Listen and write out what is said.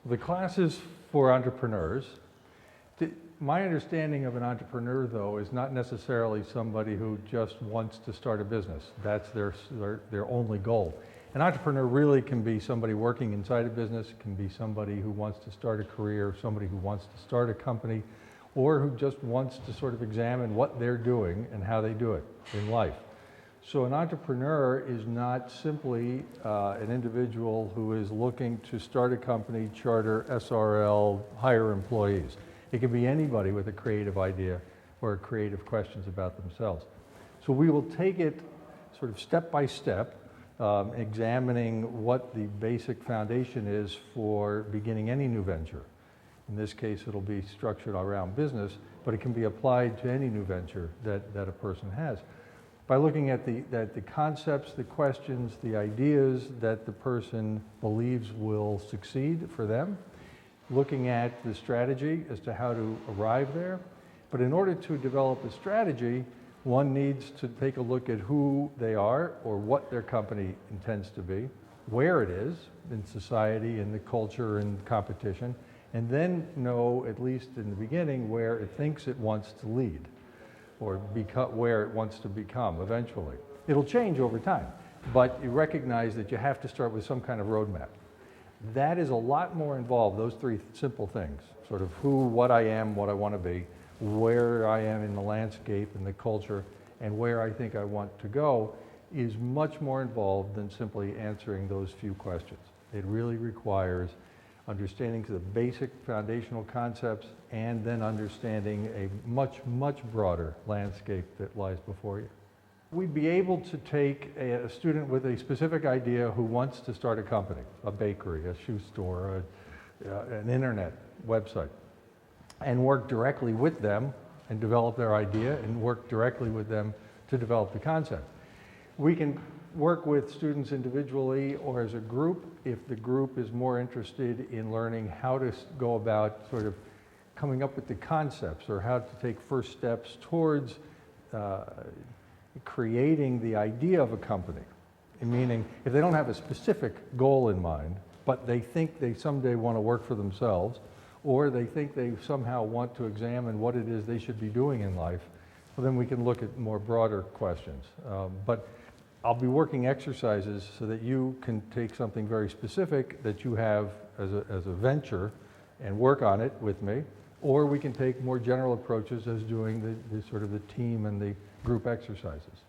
The classes for entrepreneurs. My understanding of an entrepreneur, though, is not necessarily somebody who just wants to start a business. That's their only goal. An entrepreneur really can be somebody working inside a business, can be somebody who wants to start a career, somebody who wants to start a company, or who just wants to sort of examine what they're doing and how they do it in life. So an entrepreneur is not simply an individual who is looking to start a company, charter SRL, hire employees. It can be anybody with a creative idea or creative questions about themselves. So we will take it sort of step by step, examining what the basic foundation is for beginning any new venture. In this case, it'll be structured around business, but it can be applied to any new venture that a person has. By looking at the concepts, the questions, the ideas that the person believes will succeed for them, looking at the strategy as to how to arrive there. But in order to develop a strategy, one needs to take a look at who they are or what their company intends to be, where it is in society, in the culture and competition, and then know, at least in the beginning, where it thinks it wants to lead or where it wants to become eventually. It'll change over time, but you recognize that you have to start with some kind of roadmap. That is a lot more involved, those three simple things, sort of who, what I am, what I want to be, where I am in the landscape and the culture, and where I think I want to go, is much more involved than simply answering those few questions. It really requires understanding the basic foundational concepts and then understanding a much, much broader landscape that lies before you. We'd be able to take a student with a specific idea who wants to start a company, a bakery, a shoe store, an internet website, and work directly with them and develop their idea and work directly with them to develop the concept. We can work with students individually or as a group if the group is more interested in learning how to go about sort of coming up with the concepts or how to take first steps towards creating the idea of a company. Meaning, if they don't have a specific goal in mind, but they think they someday want to work for themselves, or they think they somehow want to examine what it is they should be doing in life, well, then we can look at more broader questions. But I'll be working exercises so that you can take something very specific that you have as a venture and work on it with me, or we can take more general approaches as doing the sort of the team and the group exercises.